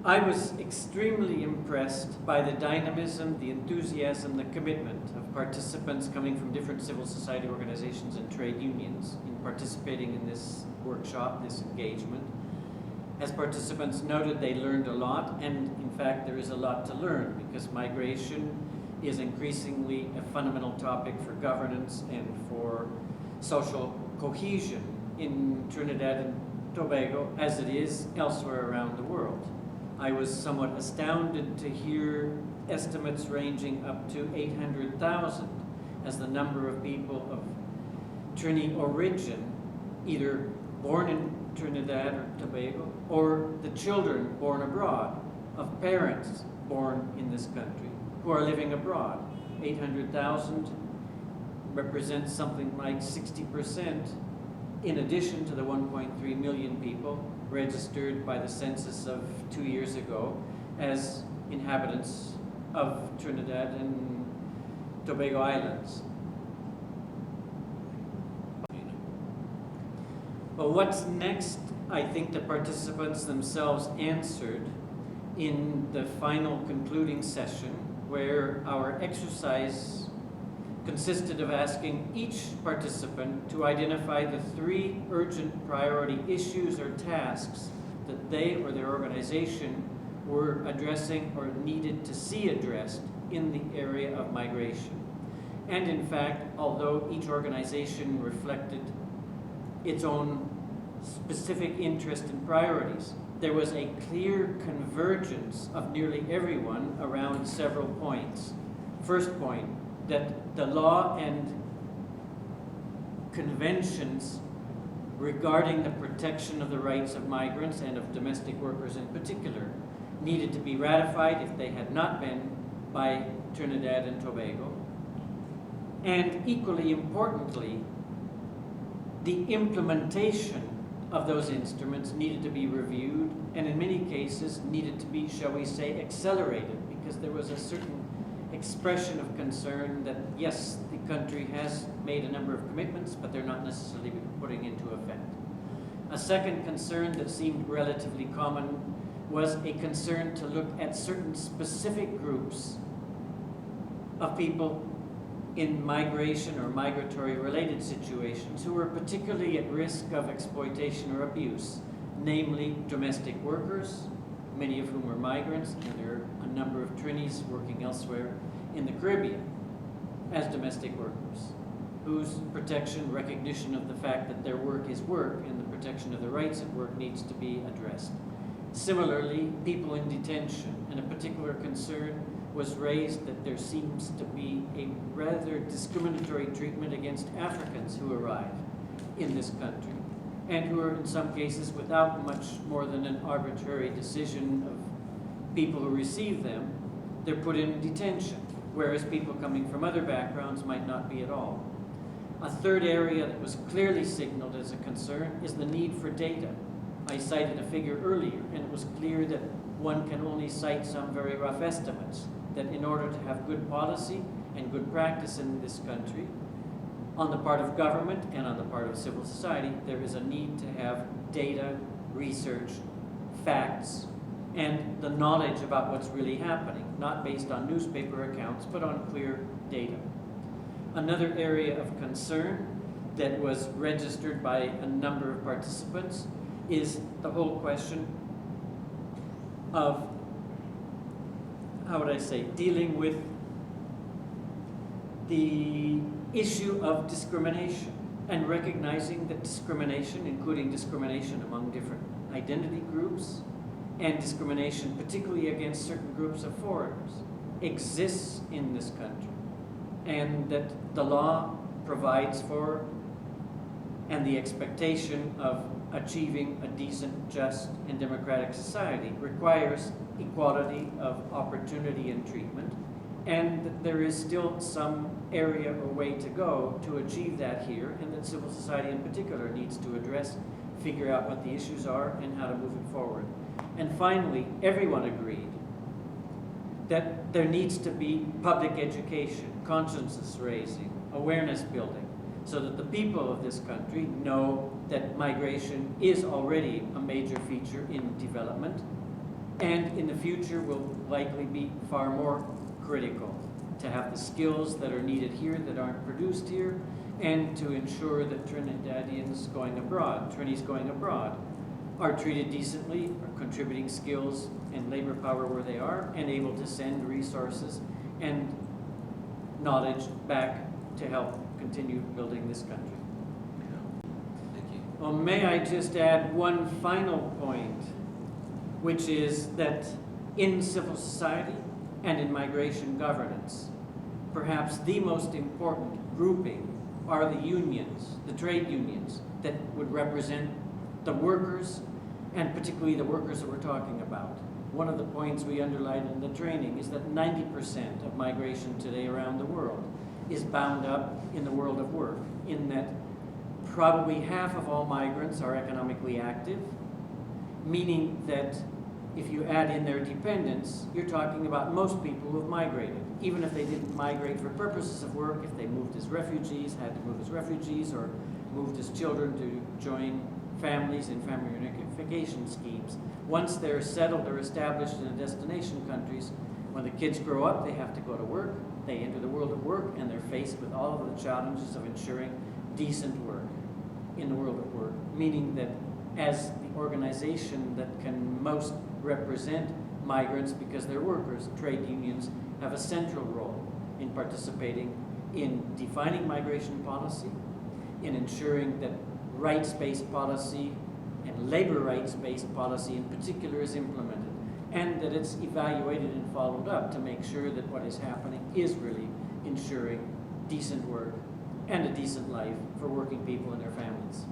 I was extremely impressed by the dynamism, the enthusiasm, the commitment of participants coming from different civil society organizations and trade unions in participating in this workshop, this engagement. As participants noted, they learned a lot, and in fact there is a lot to learn because migration is increasingly a fundamental topic for governance and for social cohesion in Trinidad and Tobago as it is elsewhere around the world. I was somewhat astounded to hear estimates ranging up to 800,000 as the number of people of Trini origin, either born in Trinidad or Tobago, or the children born abroad of parents born in this country who are living abroad. 800,000 represents something like 60% in addition to the 1.3 million people registered by the census of 2 years ago as inhabitants of Trinidad and Tobago Islands. But what's next, I think the participants themselves answered in the final concluding session, where our exercise consisted of asking each participant to identify the 3 urgent priority issues or tasks that they or their organization were addressing or needed to see addressed in the area of migration. And in fact, although each organization reflected its own specific interest and priorities, there was a clear convergence of nearly everyone around several points. First point, that the law and conventions regarding the protection of the rights of migrants and of domestic workers in particular needed to be ratified, if they had not been, by Trinidad and Tobago. And equally importantly, the implementation of those instruments needed to be reviewed, and in many cases needed to be, shall we say, accelerated, because there was a certain expression of concern that, yes, the country has made a number of commitments, but they're not necessarily putting into effect. A second concern that seemed relatively common was a concern to look at certain specific groups of people in migration or migratory related situations who were particularly at risk of exploitation or abuse, namely domestic workers, many of whom were migrants, and there are a number of Trinis working elsewhere in the Caribbean as domestic workers, whose protection, recognition of the fact that their work is work and the protection of the rights at work needs to be addressed. Similarly, people in detention, and a particular concern was raised that there seems to be a rather discriminatory treatment against Africans who arrive in this country, and who are in some cases without much more than an arbitrary decision of people who receive them. They're put in detention, whereas people coming from other backgrounds might not be at all. A third area that was clearly signaled as a concern is the need for data. I cited a figure earlier, and it was clear that one can only cite some very rough estimates, that in order to have good policy and good practice in this country, on the part of government and on the part of civil society, there is a need to have data, research, facts, and the knowledge about what's really happening, not based on newspaper accounts, but on clear data. Another area of concern that was registered by a number of participants is the whole question of, how would I say, dealing with the issue of discrimination and recognizing that discrimination, including discrimination among different identity groups and discrimination particularly against certain groups of foreigners, exists in this country, and that the law provides for and the expectation of achieving a decent, just, and democratic society requires equality of opportunity and treatment, and that there is still some area or way to go to achieve that here, and that civil society in particular needs to address, figure out what the issues are, and how to move it forward. And finally, everyone agreed that there needs to be public education, consciousness raising, awareness building, so that the people of this country know that migration is already a major feature in development, and in the future will likely be far more critical to have the skills that are needed here that aren't produced here, and to ensure that Trinidadians going abroad, Trinis going abroad, are treated decently, are contributing skills and labor power where they are, and able to send resources and knowledge back to help continue building this country. Thank you. Well, may I just add one final point, which is that in civil society and in migration governance, perhaps the most important grouping are the unions, the trade unions, that would represent the workers, and particularly the workers that we're talking about. One of the points we underlined in the training is that 90% of migration today around the world is bound up in the world of work, in that probably half of all migrants are economically active, meaning that if you add in their dependents, you're talking about most people who have migrated. Even if they didn't migrate for purposes of work, if they moved as refugees, had to move as refugees, or moved as children to join families in family reunification schemes. Once they're settled or established in the destination countries, when the kids grow up, they have to go to work. They enter the world of work, and they're faced with all of the challenges of ensuring decent work in the world of work, meaning that as the organization that can most represent migrants because they're workers, trade unions have a central role in participating in defining migration policy, in ensuring that rights-based policy and labor rights-based policy in particular is implemented, and that it's evaluated and followed up to make sure that what is happening is really ensuring decent work and a decent life for working people and their families.